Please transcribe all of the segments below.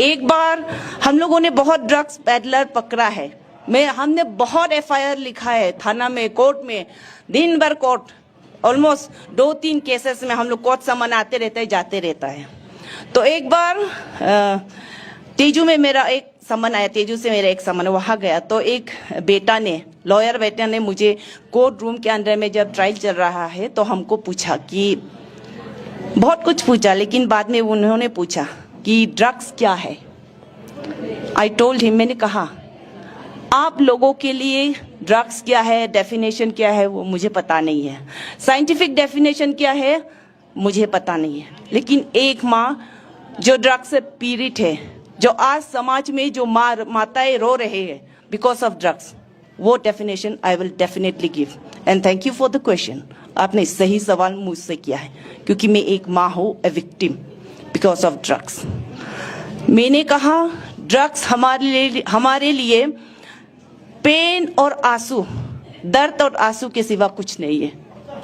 एक बार हम लोगों ने बहुत ड्रग्स पेडलर पकड़ा है। हमने बहुत एफआईआर लिखा है थाना में, कोर्ट में, दिन भर कोर्ट, ऑलमोस्ट 2-3 केसेस में हम लोग कोर्ट समन आते रहते हैं, जाते रहता है। तो एक बार तेजू में मेरा एक समन आया, तेजू से मेरा एक समन, वहां गया तो एक बेटा ने, लॉयर बेटा ने मुझे कोर्ट रूम के अंदर में जब ट्रायल चल रहा है तो हमको पूछा कि बहुत कुछ पूछा, लेकिन बाद में उन्होंने पूछा कि ड्रग्स क्या है। आई टोल्ड हिम, मैंने कहा आप लोगों के लिए ड्रग्स क्या है, डेफिनेशन क्या है वो मुझे पता नहीं है, साइंटिफिक डेफिनेशन क्या है मुझे पता नहीं है, लेकिन एक माँ जो ड्रग्स से पीड़ित है, जो आज समाज में जो माताएं रो रहे हैं बिकॉज ऑफ ड्रग्स, वो definition I will definitely give. And thank you for the question. आपने सही सवाल मुझसे किया है, क्योंकि मैं एक माँ हूँ, a victim because of drugs. मैंने कहा ड्रग्स हमारे लिए पेन और आंसू, दर्द और आंसू के सिवा कुछ नहीं है।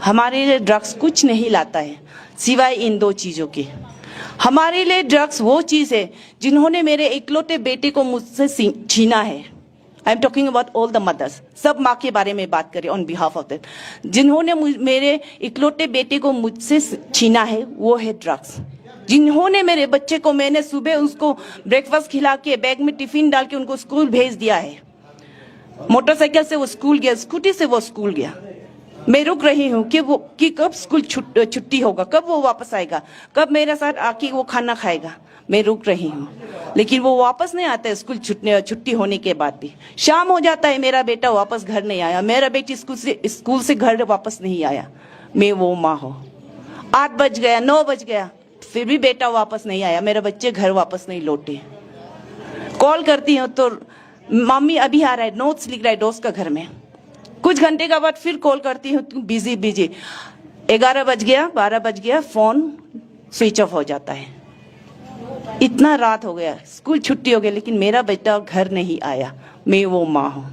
हमारे लिए ड्रग्स कुछ नहीं लाता है सिवाय इन 2 चीजों के। हमारे लिए ड्रग्स वो चीज है जिन्होंने मेरे इकलौते बेटे को मुझसे छीना है। I am talking about all the mothers, सब माँ के बारे में बात करें ऑन बिहाफ ऑफ दैट। जिन्होंने मेरे इकलौते बेटे को मुझसे छीना है वो है ड्रग्स। जिन्होंने मेरे बच्चे को, मैंने सुबह उसको ब्रेकफास्ट खिला के बैग में टिफिन डाल के उनको स्कूल भेज दिया है, मोटरसाइकिल से वो स्कूल गया, स्कूटी से वो स्कूल गया। मैं रुक रही हूँ कि कब स्कूल छुट्टी होगा, कब वो वापस आएगा, कब मेरे साथ आके वो खाना खाएगा। मैं रुक रही हूँ, लेकिन वो वापस नहीं आता है स्कूल छुट्टी होने के बाद भी। शाम हो जाता है, मेरा बेटा वापस घर नहीं आया, मेरा बेटी स्कूल से घर वापस नहीं आया। मैं वो माँ हूँ। 8 बज गया, 9 बज गया, फिर भी बेटा वापस नहीं आया, मेरे बच्चे घर वापस नहीं लौटे। कॉल करती हूँ तो मम्मी अभी आ रहा है, नोट्स लिख रहा है दोस्त का घर में। कुछ घंटे के बाद फिर कॉल करती हूँ, बिजी 11 बज गया, 12 बज गया, फोन स्विच ऑफ हो जाता है। इतना रात हो गया, स्कूल छुट्टी हो गई, लेकिन मेरा बेटा घर नहीं आया। मैं वो माँ हूँ।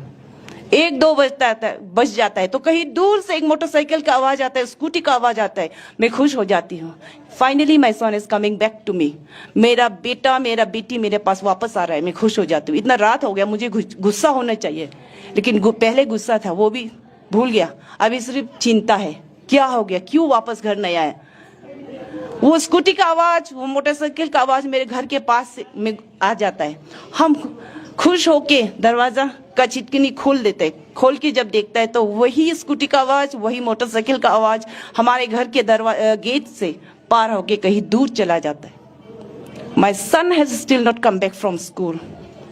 1-2 बज जाता है तो कहीं दूर से एक मोटरसाइकिल का आवाज आता है, स्कूटी का आवाज आता है, मैं खुश हो जाती हूँ। Finally my son is coming back to me. मेरा बेटा, मेरा बेटी मेरे पास वापस आ रहा है, मैं खुश हो जाती हूँ। इतना रात हो गया, मुझे गुस्सा होना चाहिए, लेकिन पहले गुस्सा था वो भी भूल गया। अभी सिर्फ चिंता है, क्या हो गया, क्यों वापस घर नहीं आया। वो स्कूटी का आवाज, वो मोटरसाइकिल का आवाज मेरे घर के पास में आ जाता है। हम खुश होके दरवाजा का छिटकनी खोल देते हैं। खोल के जब देखता है तो वही स्कूटी का आवाज, वही मोटरसाइकिल का आवाज हमारे घर के गेट से पार होके कहीं दूर चला जाता है। My son has still not come back from school,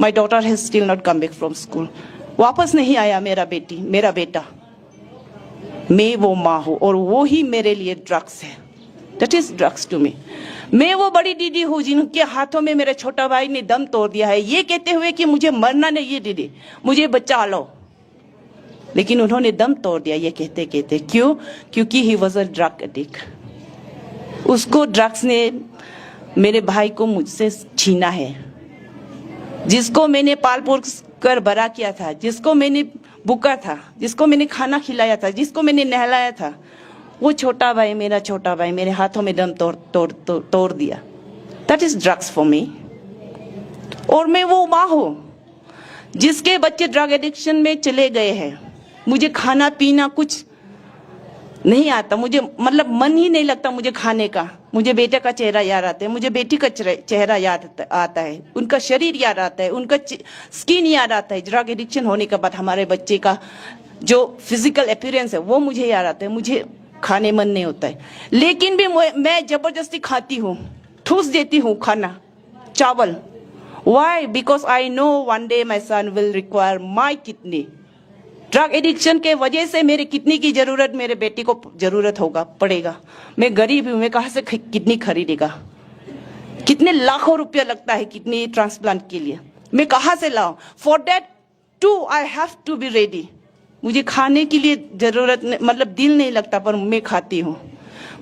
my daughter has still not come back from school. वापस नहीं आया मेरा बेटा। मैं वो माँ हूँ और वो ही मेरे लिए ड्रग्स है। That is drugs to me. मैं वो बड़ी दीदी हूँ जिनके हाथों में मेरे छोटा भाई ने दम तोड़ दिया है, ये कहते हुए कि मुझे मरना नहीं है दीदी, मुझे बचा लो, लेकिन उन्होंने दम तोड़ दिया ये कहते कहते। क्यों? क्योंकि he was a drug addict. उसको ड्रग्स ने मेरे भाई को मुझसे छीना है। जिसको मैंने पाल पोस कर बड़ा किया था, जिसको मैंने बुका था, जिसको मैंने खाना खिलाया था, जिसको मैंने नहलाया था, वो छोटा भाई, मेरा छोटा भाई मेरे हाथों में दम तोड़ दिया। That is drugs for me. और मैं वो माँ हूँ जिसके बच्चे ड्रग एडिक्शन में चले गए हैं। मुझे खाना पीना कुछ नहीं आता, मुझे मतलब मन ही नहीं लगता मुझे खाने का। मुझे बेटे का चेहरा याद आता है, मुझे बेटी का चेहरा याद आता है, उनका शरीर याद आता है, उनका स्किन याद आता है। ड्रग एडिक्शन होने के बाद हमारे बच्चे का जो फिजिकल अपीयरेंस है वो मुझे याद आता है। मुझे खाने मन नहीं होता है, लेकिन भी मैं जबरदस्ती खाती हूँ, ठूस देती हूँ खाना, चावल। Why? Because I know one day my son will require my kidney. Drug addiction के वजह से मेरे किडनी की जरूरत मेरे बेटे को जरूरत पड़ेगा। मैं गरीब हूँ, मैं कहाँ से किडनी खरीदेगा? कितने लाखों रुपया लगता है किडनी ट्रांसप्लांट के लिए, मैं कहाँ से लाऊं? For that too I have to be ready. मुझे खाने के लिए जरूरत मतलब दिल नहीं लगता, पर मैं खाती हूँ।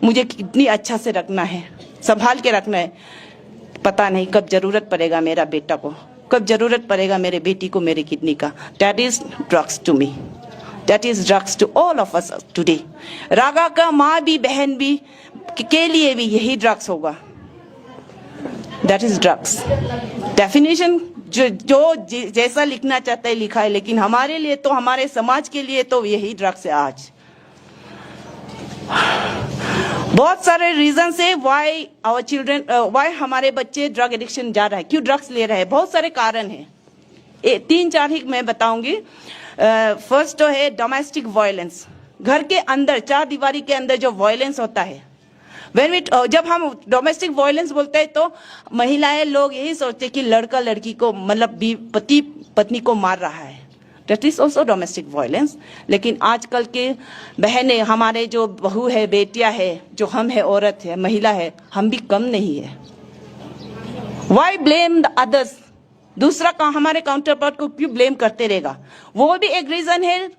मुझे किडनी अच्छा से रखना है, संभाल के रखना है। पता नहीं कब जरूरत पड़ेगा मेरा बेटा को, कब जरूरत पड़ेगा मेरे बेटी को मेरी किडनी का। That is drugs to me, that is drugs to all of us today. Raga का माँ भी, बहन भी के लिए भी यही ड्रग्स होगा। That is drugs. डेफिनेशन जो जैसा लिखना चाहता है लिखा है, लेकिन हमारे लिए तो, हमारे समाज के लिए तो यही ड्रग्स है आज। बहुत सारे रीजन है व्हाई आवर चिल्ड्रन, व्हाई हमारे बच्चे ड्रग एडिक्शन जा रहा है, क्यों ड्रग्स ले रहे हैं। बहुत सारे कारण हैं, 3-4 ही मैं बताऊंगी। फर्स्ट तो है डोमेस्टिक वायलेंस। घर के अंदर, 4 दीवारी के अंदर जो वायलेंस होता है, जब हम डोमेस्टिक वायलेंस बोलते हैं तो महिलाएं लोग यही सोचते हैं कि लड़का लड़की को, मतलब पति पत्नी को मार रहा है, that is also domestic violence. लेकिन आजकल के बहनें, हमारे जो बहू है, बेटियां है, जो हम है, औरत है, महिला है, हम भी कम नहीं है। वाई ब्लेम द अदर्स, दूसरा का हमारे काउंटर पार्ट को क्यों ब्लेम करते रहेगा। वो भी एक रीजन है,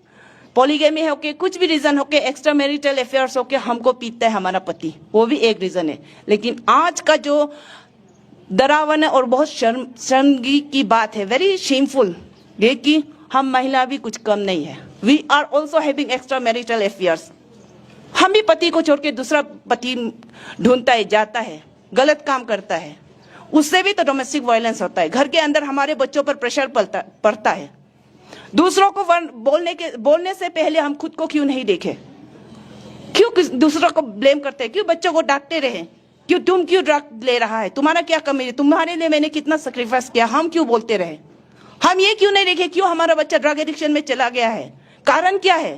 पॉलीगेमी है ओके, कुछ भी रीजन हो के, एक्स्ट्रा मैरिटल अफेयर्स हो के हमको पीता है हमारा पति, वो भी एक रीजन है। लेकिन आज का जो डरावन है और बहुत शर्मगी की बात है, वेरी शेमफुल, ये कि हम महिला भी कुछ कम नहीं है। We are also having extra marital affairs. हम भी पति को छोड़ के दूसरा पति ढूंढता है, जाता है, गलत काम करता है, उससे भी तो डोमेस्टिक वायलेंस होता है। घर के अंदर हमारे बच्चों पर प्रेशर पड़ता है। दूसरों को बोलने से पहले हम खुद को क्यों नहीं देखें, क्यों दूसरों को ब्लेम करते हैं, क्यों बच्चों को डांटते रहे, क्यों तुम क्यों ड्रग ले रहा है, तुम्हारा क्या कमी है, तुम्हारे लिए मैंने कितना सेक्रीफाइस किया, हम क्यों बोलते रहे। हम ये क्यों नहीं देखे क्यों हमारा बच्चा ड्रग एडिक्शन में चला गया है, कारण क्या है।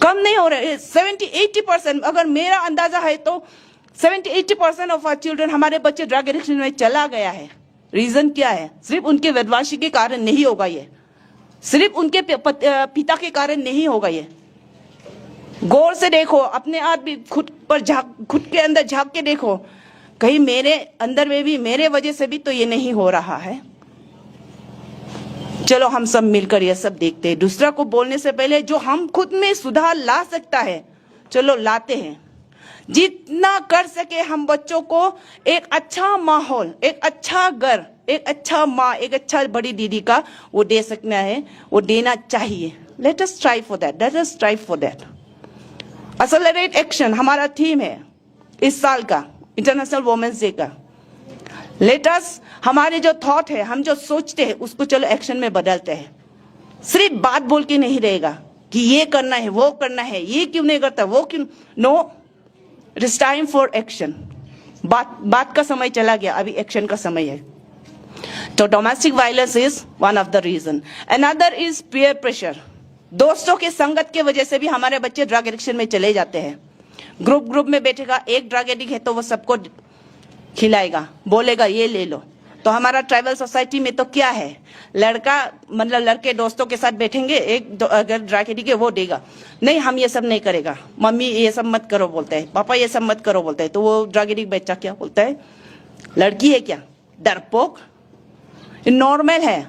कम नहीं हो रहे, 70-80%, अगर मेरा अंदाजा है तो 70-80% ऑफ आवर चिल्ड्रन, हमारे बच्चे ड्रग एडिक्शन में चला गया है। रीजन क्या है, सिर्फ उनके बदमाशी के कारण नहीं होगा, ये सिर्फ उनके पिता के कारण नहीं होगा। ये गौर से देखो, अपने आप भी खुद के अंदर झांक के देखो, कहीं मेरे अंदर में भी, मेरे वजह से भी तो ये नहीं हो रहा है। चलो हम सब मिलकर ये सब देखते हैं। दूसरा को बोलने से पहले जो हम खुद में सुधार ला सकता है, चलो लाते हैं। जितना कर सके हम बच्चों को एक अच्छा माहौल, एक अच्छा घर, एक अच्छा माँ, एक अच्छा बड़ी दीदी का वो दे सकना है, वो देना चाहिए। Let us try for that, let us try for that. Accelerate action हमारा थीम है इस साल का, इंटरनेशनल वुमेन्स डे का। लेट अस, हमारे जो थॉट है, हम जो सोचते हैं, उसको चलो एक्शन में बदलते हैं। सिर्फ बात बोल के नहीं रहेगा कि ये करना है, वो करना है, ये क्यों नहीं करता, वो क्यों, no, it is time for action. बात का समय चला गया, अभी एक्शन का समय है। तो domestic violence is one of the reason. Another is peer pressure. दोस्तों के संगत के वजह से भी हमारे बच्चे ड्रग एडिक्शन में चले जाते हैं। ग्रुप में बैठेगा, एक ड्रग एडिक्ट है तो वो सबको खिलाएगा, बोलेगा ये ले लो। तो हमारा ट्राइबल सोसाइटी में तो क्या है, लड़का मतलब लड़के दोस्तों के साथ बैठेंगे, एक अगर ड्रग एडिक्ट है वो देगा, नहीं हम ये सब नहीं करेगा, मम्मी ये सब मत करो बोलता है, पापा ये सब मत करो बोलता है। तो वो ड्रग एडिक्ट बच्चा क्या बोलता है, लड़की है क्या, डरपोक। नॉर्मल है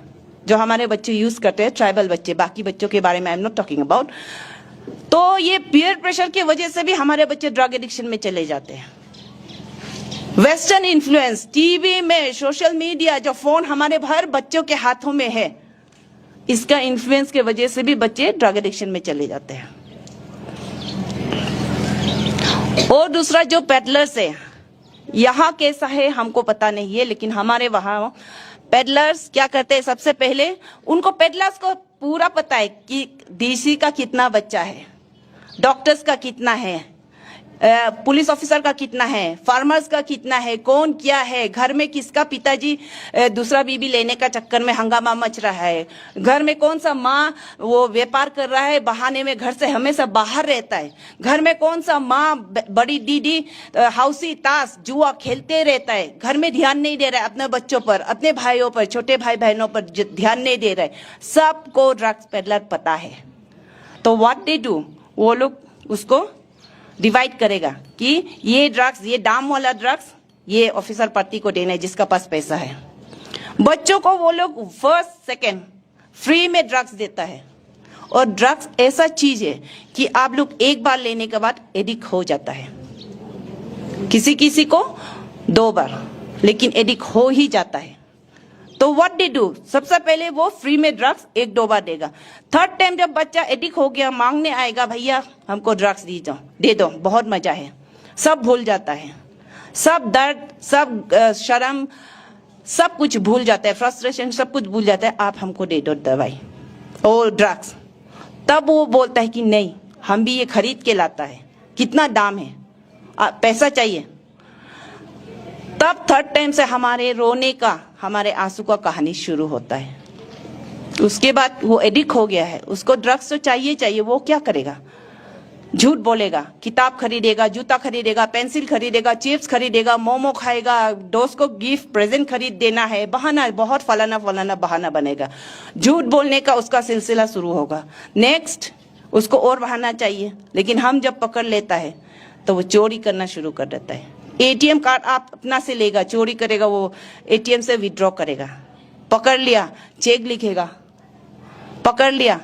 जो हमारे बच्चे यूज करते हैं, ट्राइबल बच्चे, बाकी बच्चों के बारे में I am not talking about. तो ये पीयर प्रेशर की वजह से भी हमारे बच्चे ड्रग एडिक्शन में चले जाते हैं। वेस्टर्न इन्फ्लुएंस, टीवी में, सोशल मीडिया, जो फोन हमारे हर बच्चों के हाथों में है, इसका इन्फ्लुएंस के वजह से भी बच्चे ड्रग एडिक्शन में चले जाते हैं। और दूसरा जो पेडलर्स है, यहाँ कैसा है हमको पता नहीं है, लेकिन हमारे वहां पेडलर्स क्या करते हैं, सबसे पहले उनको, पेडलर्स को पूरा पता है कि डीसी का कितना बच्चा है, डॉक्टर्स का कितना है, पुलिस ऑफिसर का कितना है, फार्मर्स का कितना है, कौन क्या है, घर में किसका पिताजी दूसरा बीबी लेने का चक्कर में हंगामा मच रहा है, घर में कौन सा माँ वो व्यापार कर रहा है, बहाने में घर से हमेशा बाहर रहता है, घर में कौन सा माँ बड़ी दीदी हाउसी ताश जुआ खेलते रहता है, घर में ध्यान नहीं दे रहा है अपने बच्चों पर, अपने भाइयों पर, छोटे भाई बहनों पर ध्यान नहीं दे रहा है। सबको ड्रग्स पेडलर पता है। तो व्हाट दे डू, वो लोग उसको डिवाइड करेगा कि ये ड्रग्स, ये दाम वाला ड्रग्स ये ऑफिसर पार्टी को देना है जिसका पास पैसा है। बच्चों को वो लोग फर्स्ट सेकंड फ्री में ड्रग्स देता है। और ड्रग्स ऐसा चीज है कि आप लोग एक बार लेने के बाद एडिक्ट हो जाता है, किसी किसी को 2 बार, लेकिन एडिक्ट हो ही जाता है। तो व्हाट दे डू, सबसे पहले वो फ्री में ड्रग्स 1-2 बार देगा। थर्ड टाइम जब बच्चा एडिक्ट हो गया, मांगने आएगा, भैया हमको ड्रग्स दे दो, बहुत मजा है, सब भूल जाता है। सब दर्द, सब शर्म, सब कुछ भूल जाता है, फ्रस्ट्रेशन सब कुछ भूल जाता है। आप हमको दे दो दवाई और ड्रग्स। तब वो बोलता है कि नहीं, हम भी ये खरीद के लाता है, कितना दाम है, पैसा चाहिए। तब थर्ड टाइम से हमारे रोने का, हमारे आंसू का कहानी शुरू होता है। उसके बाद वो एडिक्ट हो गया है, उसको ड्रग्स तो चाहिए, वो क्या करेगा? झूठ बोलेगा, किताब खरीदेगा, जूता खरीदेगा, पेंसिल खरीदेगा, चिप्स खरीदेगा, मोमो खाएगा, दोस्त को गिफ्ट प्रेजेंट खरीद देना है, बहाना, बहुत फलाना बहाना बनेगा। झूठ बोलने का उसका सिलसिला शुरू होगा। नेक्स्ट उसको और बहाना चाहिए, लेकिन हम जब पकड़ लेता है तो वो चोरी करना शुरू कर देता है। एटीएम कार्ड आप अपना से लेगा, चोरी करेगा, वो एटीएम से विड्रॉ करेगा। पकड़ लिया, चेक लिखेगा, पकड़ लिया,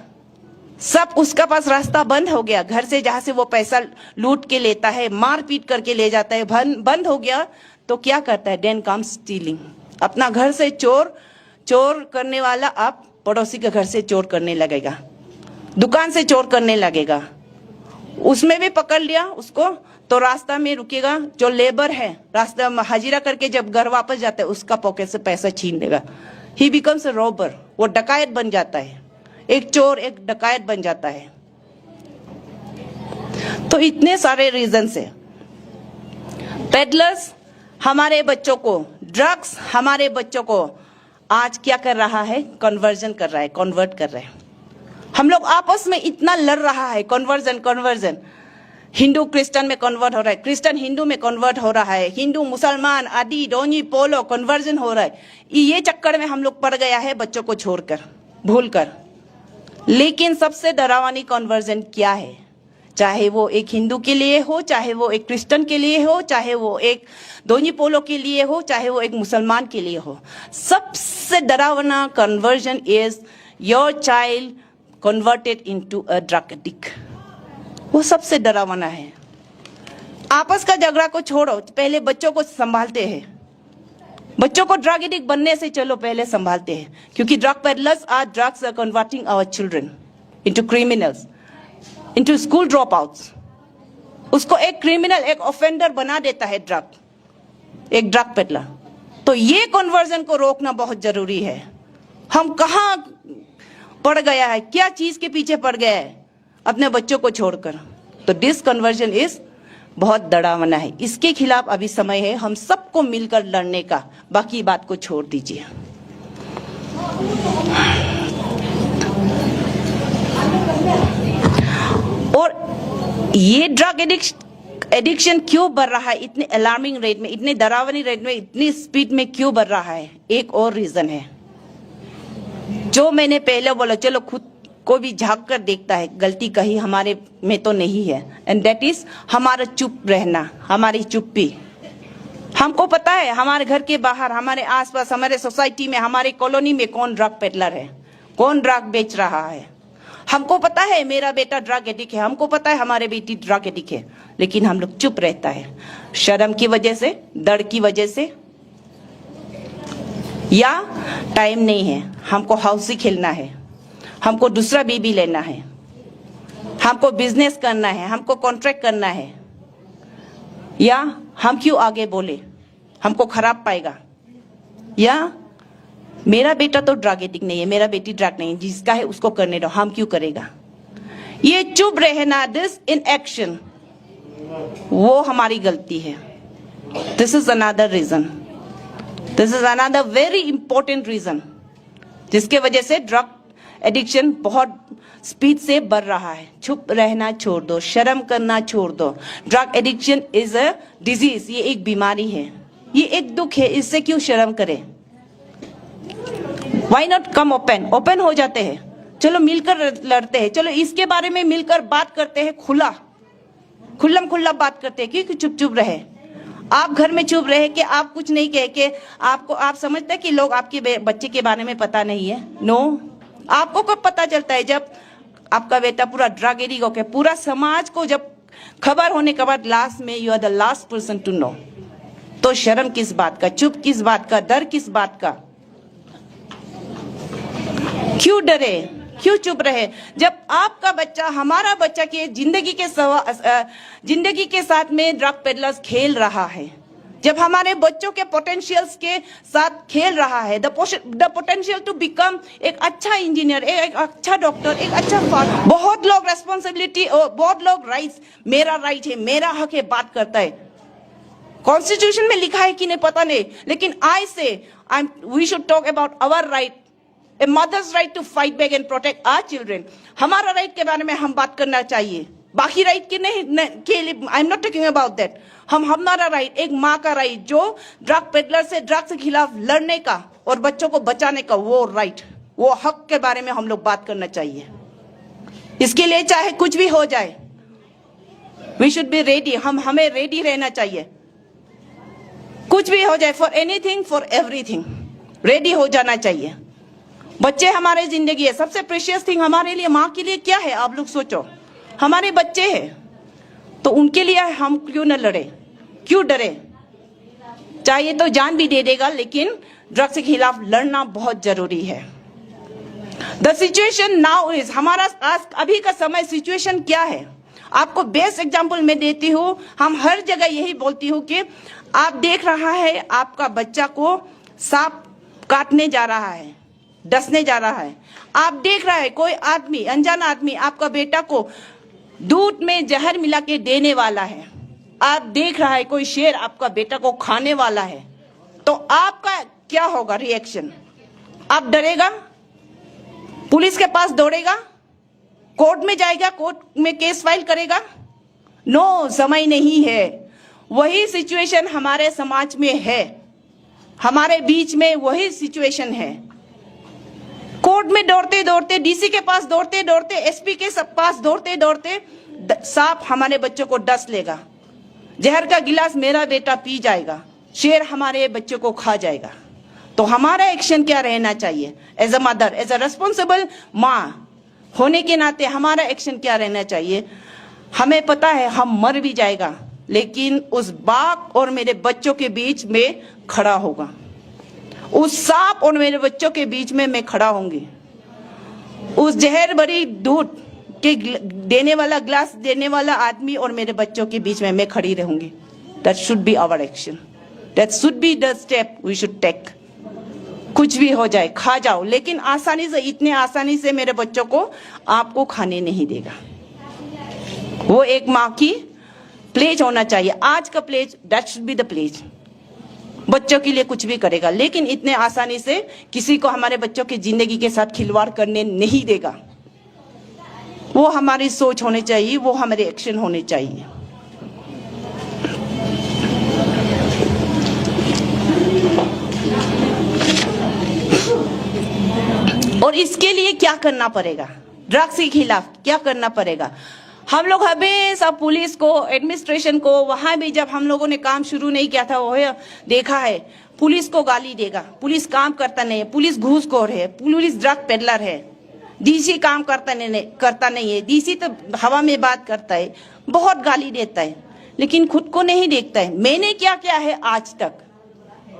सब उसका पास रास्ता बंद हो गया। घर से जहां से वो पैसा लूट के लेता है, मार पीट करके ले जाता है, बंद हो गया तो क्या करता है? Then come stealing. अपना घर से चोर करने वाला आप पड़ोसी के घर से चोर करने लगेगा, दुकान से चोर करने लगेगा। उसमें भी पकड़ लिया उसको तो रास्ता में रुकेगा, जो लेबर है रास्ता में हाजिरा करके जब घर वापस जाता है उसका पॉकेट से पैसा छीन लेगा। ही बिकम्स अ रॉबर, वो डकायत बन जाता है, एक चोर, एक डकायत बन जाता है। तो इतने सारे रीजन से पेडलर्स हमारे बच्चों को, ड्रग्स हमारे बच्चों को आज क्या कर रहा है? कन्वर्जन कर रहा है, कन्वर्ट कर रहा है। हम लोग आपस में इतना लड़ रहा है, कन्वर्जन। हिंदू क्रिश्चियन में कन्वर्ट हो रहा है, क्रिश्चियन हिंदू में कन्वर्ट हो रहा है, हिंदू मुसलमान, आदि डोनी पोलो कन्वर्जन हो रहा है। ये चक्कर में हम लोग पड़ गया है, बच्चों को छोड़कर, भूलकर। लेकिन सबसे डरावनी कन्वर्जन क्या है? चाहे वो एक हिंदू के लिए हो, चाहे वो एक क्रिश्चियन के लिए हो, चाहे वो एक दोनी पोलो के लिए हो, चाहे वो एक मुसलमान के लिए हो, सबसे डरावना conversion is your child converted into a drug addict. वो सबसे डरावना है। आपस का झगड़ा को छोड़ो, पहले बच्चों को संभालते हैं। बच्चों को ड्रग एडिक्ट बनने से चलो पहले संभालते हैं, क्योंकि drug peddlers are drugs are converting our children into criminals, into school drop outs. उसको एक क्रिमिनल, एक ऑफेंडर बना देता है एक ड्रग पेडलर। तो ये कन्वर्जन को रोकना बहुत जरूरी है। हम कहाँ पड़ गया है, क्या चीज के पीछे पड़ गया है अपने बच्चों को छोड़कर? तो डिस कन्वर्जन इज बहुत डरावना है। इसके खिलाफ अभी समय है हम सबको मिलकर लड़ने का, बाकी बात को छोड़ दीजिए। और ये ड्रग एडिक्शन क्यों बढ़ रहा है इतने अलार्मिंग रेट में, इतने डरावनी रेट में, इतनी स्पीड में क्यों बढ़ रहा है? एक और रीजन है जो मैंने पहले बोला, चलो खुद को भी झांक कर देखता है, गलती कहीं हमारे में तो नहीं है, एंड दैट इज हमारा चुप रहना, हमारी चुप्पी। हमको पता है हमारे घर के बाहर, हमारे आसपास, हमारे सोसाइटी में, हमारे कॉलोनी में कौन ड्रग पेडलर है, कौन ड्रग बेच रहा है। हमको पता है मेरा बेटा ड्रग एडिक्ट है, हमको पता है हमारे बेटी ड्रग एडिक्ट है, लेकिन हम लोग चुप रहता है, शर्म की वजह से, डर की वजह से, या टाइम नहीं है, हमको हाउसी खेलना है, हमको दूसरा बीबी लेना है, हमको बिजनेस करना है, हमको कॉन्ट्रैक्ट करना है, या हम क्यों आगे बोले, हमको खराब पाएगा, या मेरा बेटा तो ड्रग एडिक्ट नहीं है, मेरा बेटी ड्रग नहीं है, जिसका है उसको करने दो, हम क्यों करेगा। ये चुप रहना, दिस इन एक्शन, वो हमारी गलती है। This is another reason, this is another very important reason जिसके वजह से ड्रग एडिक्शन बहुत स्पीड से बढ़ रहा है। चुप रहना छोड़ दो, शर्म करना छोड़ दो। Drug addiction is a disease, ये एक बीमारी है, ये एक दुख है, इससे क्यों शर्म करें। Why not come ओपन हो जाते हैं, चलो मिलकर लड़ते हैं, चलो इसके बारे में मिलकर बात करते हैं, खुल्लम खुल्ला बात करते हैं। क्यों चुप चुप रहे? आप घर में चुप रहे कि आप कुछ नहीं कह के आपको, आप समझते हैं कि लोग आपके बच्चे के बारे में पता नहीं है। नो, आपको कब पता चलता है? जब आपका बेटा पूरा ड्रग एडिक्ट होकर, पूरा समाज को जब खबर होने के बाद लास्ट में you are the last person to know. तो शर्म किस बात का, चुप किस बात का, डर किस बात का? क्यों डरे, क्यों चुप रहे? जब आपका बच्चा, हमारा बच्चा की जिंदगी के साथ में ड्रग पेडलर्स खेल रहा है, जब हमारे बच्चों के पोटेंशियल्स के साथ खेल रहा है, द पोटेंशियल टू बिकम एक अच्छा इंजीनियर, एक अच्छा डॉक्टर, एक अच्छा फादर। बहुत लोग रेस्पॉन्सिबिलिटी, बहुत लोग राइट्स, मेरा राइट है, मेरा हक है बात करता है। कॉन्स्टिट्यूशन में लिखा है कि नहीं पता नहीं, लेकिन I say we should talk about our right, a mother's right to fight back and protect our children. हमारा राइट के बारे में हम बात करना चाहिए, बाकी राइट के नहीं के लिए I am not talking about that. हमारा राइट, एक माँ का राइट जो ड्रग पेडलर से, ड्रग के खिलाफ लड़ने का और बच्चों को बचाने का, वो राइट, वो हक के बारे में हम लोग बात करना चाहिए। इसके लिए चाहे कुछ भी हो जाए, वी शुड बी रेडी, हमें रेडी रहना चाहिए। कुछ भी हो जाए, for anything for everything ready हो जाना चाहिए। बच्चे हमारे जिंदगी है, सबसे प्रेशियस थिंग हमारे लिए, माँ के लिए क्या है आप लोग सोचो। हमारे बच्चे हैं तो उनके लिए हम क्यों न लड़े, क्यों डरे। चाहिए तो जान भी दे देगा, लेकिन ड्रग्स के खिलाफ लड़ना बहुत जरूरी है। द सिचुएशन नाउ इज, हमारा आज अभी का समय सिचुएशन क्या है, आपको बेस्ट एग्जांपल मैं देती हूँ। हम हर जगह यही बोलती हूँ कि आप देख रहा है आपका बच्चा को सांप काटने जा रहा है, डसने जा रहा है। आप देख रहा है कोई आदमी, अनजाना आदमी आपका बेटा को दूध में जहर मिला के देने वाला है। आप देख रहा है कोई शेर आपका बेटा को खाने वाला है, तो आपका क्या होगा रिएक्शन? आप डरेगा, पुलिस के पास दौड़ेगा, कोर्ट में जाएगा, कोर्ट में केस फाइल करेगा? नो, समय नहीं है। वही सिचुएशन हमारे समाज में है, हमारे बीच में वही सिचुएशन है। कोर्ट में दौड़ते दौड़ते, डीसी के पास दौड़ते दौड़ते, एसपी के पास दौड़ते दौड़ते सांप हमारे बच्चों को डस लेगा, जहर का गिलास मेरा बेटा पी जाएगा, शेर हमारे बच्चों को खा जाएगा। तो हमारा एक्शन क्या रहना चाहिए? As a mother, as a responsible माँ होने के नाते हमारा एक्शन क्या रहना चाहिए? हमें पता है हम मर भी जाएगा, लेकिन उस बाघ और मेरे बच्चों के बीच में खड़ा होगा, उस सांप और मेरे बच्चों के बीच में मैं खड़ा होंगी, उस जहर भरी दूध के देने वाला, ग्लास देने वाला आदमी और मेरे बच्चों के बीच में मैं खड़ी रहूंगी। That should be our action, that should be the step we should take. कुछ भी हो जाए, खा जाओ, लेकिन आसानी से, इतने आसानी से मेरे बच्चों को आपको खाने नहीं देगा। वो एक माँ की प्लेज होना चाहिए, आज का pledge, that should be the pledge. बच्चों के लिए कुछ भी करेगा, लेकिन इतने आसानी से किसी को हमारे बच्चों की जिंदगी के साथ खिलवाड़ करने नहीं देगा। वो हमारी सोच होनी चाहिए, वो हमारे एक्शन होने चाहिए। और इसके लिए क्या करना पड़ेगा? ड्रग्स के खिलाफ क्या करना पड़ेगा? हम लोग हमेशा पुलिस को, एडमिनिस्ट्रेशन को, वहां भी जब हम लोगों ने काम शुरू नहीं किया था, वो देखा है पुलिस को गाली देगा, पुलिस काम करता नहीं है, पुलिस घूसखोर है, पुलिस ड्रग पेडलर है, डीसी काम करता नहीं है, डीसी तो हवा में बात करता है, बहुत गाली देता है, लेकिन खुद को नहीं देखता है। मैंने क्या किया है आज तक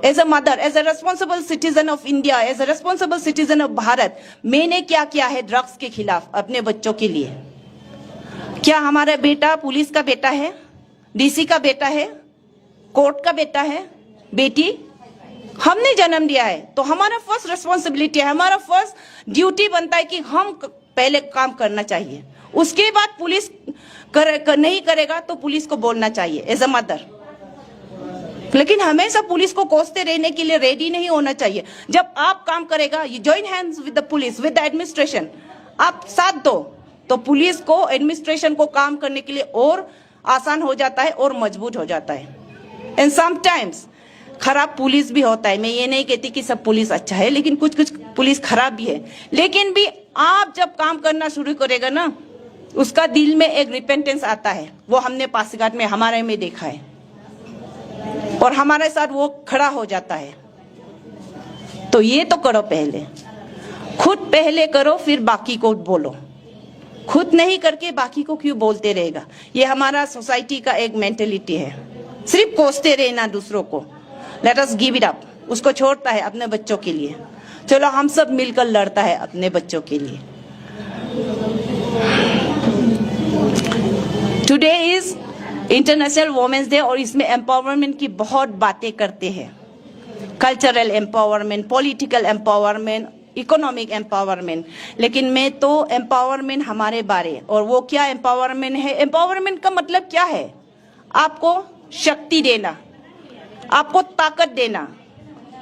as a mother, as a responsible citizen of India, as a responsible citizen of Bharat, मैंने क्या किया है ड्रग्स के खिलाफ अपने बच्चों के लिए? क्या हमारा बेटा पुलिस का बेटा है, डीसी का बेटा है, कोर्ट का बेटा है, बेटी? हमने जन्म दिया है, तो हमारा फर्स्ट रिस्पॉन्सिबिलिटी है, हमारा फर्स्ट ड्यूटी बनता है कि हम पहले काम करना चाहिए। उसके बाद पुलिस नहीं करेगा तो पुलिस को बोलना चाहिए एज अ मदर, लेकिन हमेशा पुलिस को कोसते रहने के लिए रेडी नहीं होना चाहिए। जब आप काम करेगा, you join hands with the police, with the administration, आप साथ दो, तो पुलिस को, एडमिनिस्ट्रेशन को काम करने के लिए और आसान हो जाता है और मजबूत हो जाता है। एंड समटाइम्स खराब पुलिस भी होता है, मैं ये नहीं कहती कि सब पुलिस अच्छा है, लेकिन कुछ कुछ पुलिस खराब भी है। लेकिन भी आप जब काम करना शुरू करेगा ना, उसका दिल में एक रिपेंटेंस आता है, वो हमने पासीघाट में हमारे में देखा है, और हमारे साथ वो खड़ा हो जाता है। तो ये तो करो पहले, खुद पहले करो, फिर बाकी को बोलो। खुद नहीं करके बाकी को क्यों बोलते रहेगा? ये हमारा सोसाइटी का एक मेंटेलिटी है, सिर्फ कोसते रहना दूसरों को। Let us give it up. उसको छोड़ता है अपने बच्चों के लिए, चलो हम सब मिलकर लड़ता है अपने बच्चों के लिए। Today is International Women's Day और इसमें एम्पावरमेंट की बहुत बातें करते हैं, cultural empowerment, political empowerment, economic empowerment, लेकिन मैं तो एम्पावरमेंट हमारे बारे, और वो क्या एम्पावरमेंट है? एम्पावरमेंट का मतलब क्या है? आपको शक्ति देना, आपको ताकत देना।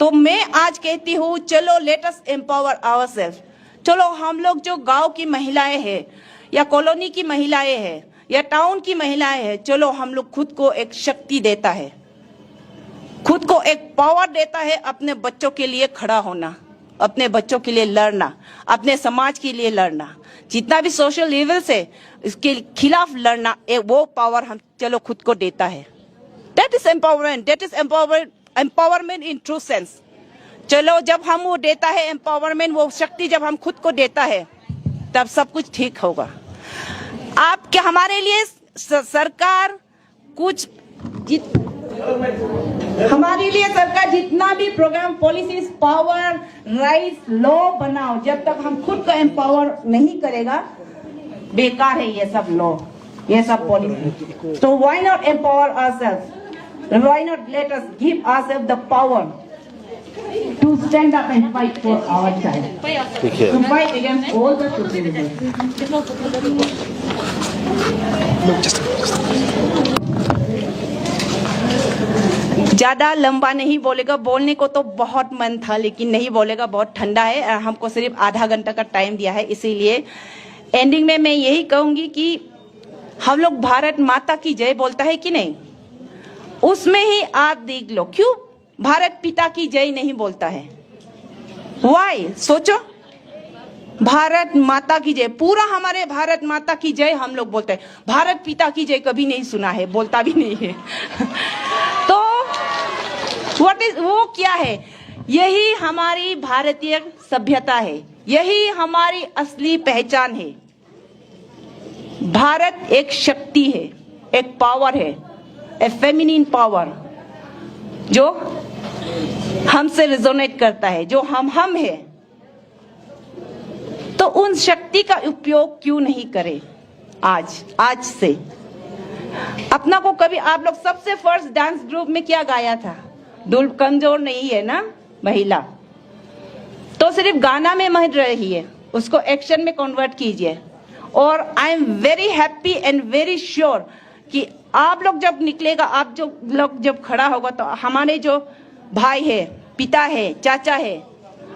तो मैं आज कहती हूँ चलो लेट अस एम्पावर आवरसेल्फ। चलो हम लोग जो गांव की महिलाएं हैं या कॉलोनी की महिलाएं हैं या टाउन की महिलाएं हैं, चलो हम लोग खुद को एक शक्ति देता है, खुद को एक पावर देता है अपने बच्चों के लिए खड़ा होना, अपने बच्चों के लिए लड़ना, अपने समाज के लिए लड़ना, जितना भी सोशल इविल्स है इसके खिलाफ लड़ना, वो पावर हम चलो खुद को देता है। That is empowerment, that is empowerment in true sense. चलो जब हम वो देता है एम्पावरमेंट, वो शक्ति जब हम खुद को देता है तब सब कुछ ठीक होगा। आपके हमारे लिए सरकार कुछ हमारे लिए सरकार जितना भी programme, policies, power, rights, law बनाओ, जब तक हम खुद को एम्पावर नहीं करेगा बेकार है ये सब लॉ, ये सब पॉलिसी। तो why not empower ourselves, why not let us give ourselves the power to stand up and fight for our child, to fight against all the social evils. ज्यादा लंबा नहीं बोलेगा, बोलने को तो बहुत मन था लेकिन नहीं बोलेगा, बहुत ठंडा है, हमको सिर्फ आधा घंटा का टाइम दिया है। इसीलिए एंडिंग में मैं यही कहूंगी कि हम लोग भारत माता की जय बोलता है कि नहीं, उसमें ही आप देख लो क्यों भारत पिता की जय नहीं बोलता है। वाई? सोचो, भारत माता की जय, पूरा हमारे भारत माता की जय हम लोग बोलते हैं, भारत पिता की जय कभी नहीं सुना है, बोलता भी नहीं है। तो व्हाट इज, वो क्या है? यही हमारी भारतीय सभ्यता है, यही हमारी असली पहचान है। भारत एक शक्ति है, एक पावर है, ए फेमिनिन पावर जो हमसे रिजोनेट करता है, जो हम है। तो उन शक्ति का उपयोग क्यों नहीं करें आज से? अपना को कभी आप लोग सबसे फर्स्ट डांस ग्रुप में क्या गाया था? डुल कमजोर नहीं है ना महिला, तो सिर्फ गाना में मत रहिए, उसको एक्शन में कन्वर्ट कीजिए। और I am very happy and very sure कि आप लोग जब निकलेगा, आप जो लोग जब खड़ा होगा, तो हमारे जो भाई है, पिता है, चाचा है,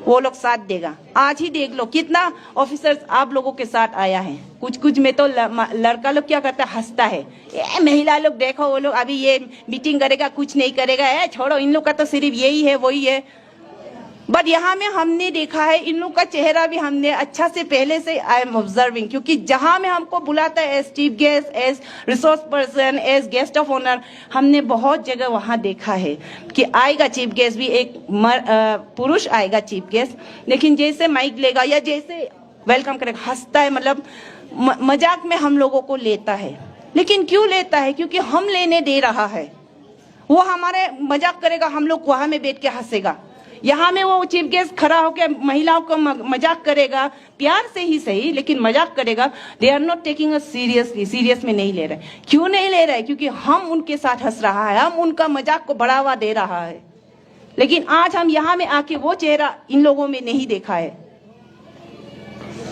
वो लोग साथ देगा। आज ही देख लो कितना ऑफिसर्स आप लोगों के साथ आया है। कुछ में तो लड़का लोग क्या करता है, हंसता है, ये महिला लोग देखो, वो लोग अभी ये मीटिंग करेगा, कुछ नहीं करेगा, छोड़ो, इन लोग का तो सिर्फ यही है, वही है। बट यहाँ में हमने देखा है, इन लोग का चेहरा भी हमने अच्छा से पहले से आई एम ऑब्जर्विंग, क्योंकि जहां में हमको बुलाता है as chief guest, as resource person, as guest of honour, हमने बहुत जगह वहां देखा है कि आएगा चीफ गेस्ट भी, एक पुरुष आएगा चीफ गेस्ट, लेकिन जैसे माइक लेगा या जैसे वेलकम करेगा हंसता है, मतलब मजाक में हम लोगों को लेता है। लेकिन क्यों लेता है? क्योंकि हम लेने दे रहा है। वो हमारे मजाक करेगा, हम लोग वहां में बैठ के हंसेगा। यहाँ में वो चीफ गेस्ट खड़ा होकर महिलाओं को मजाक करेगा, प्यार से ही सही, लेकिन मजाक करेगा। They are not taking us seriously, serious में नहीं ले रहे। क्यों नहीं ले रहे? क्योंकि हम उनके साथ हंस रहा है, हम उनका मजाक को बढ़ावा दे रहा है। लेकिन आज हम यहाँ में आके वो चेहरा इन लोगों में नहीं देखा है।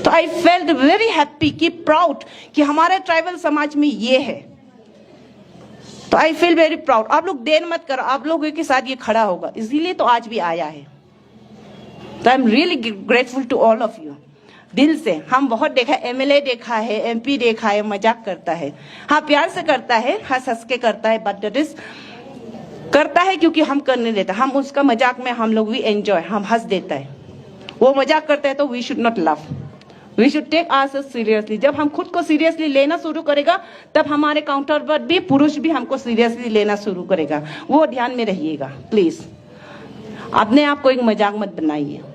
तो आई फेल्ट वेरी हैप्पी कि प्राउड कि हमारे ट्राइबल समाज में ये है। तो आई फील वेरी प्राउड। आप लोग देर मत करो, आप लोगों के साथ ये खड़ा होगा, इसीलिए तो आज भी आया है। तो I am really grateful to all of you, दिल से। हम बहुत देखा, एमएलए देखा है, एमपी देखा है, मजाक करता है, हाँ प्यार से करता है, हंस हंस के करता है, बट दैट इज करता है क्योंकि हम करने देता, हम उसका मजाक में हम लोग भी एंजॉय, हम हंस देता है। वो मजाक करता है तो we should not love, we should take ourselves seriously. जब हम खुद को सीरियसली लेना शुरू करेगा, तब हमारे काउंटर पर भी पुरुष भी हमको सीरियसली लेना शुरू करेगा। वो ध्यान में रहिएगा प्लीज, अपने आप को एक मजाक मत बनाइए।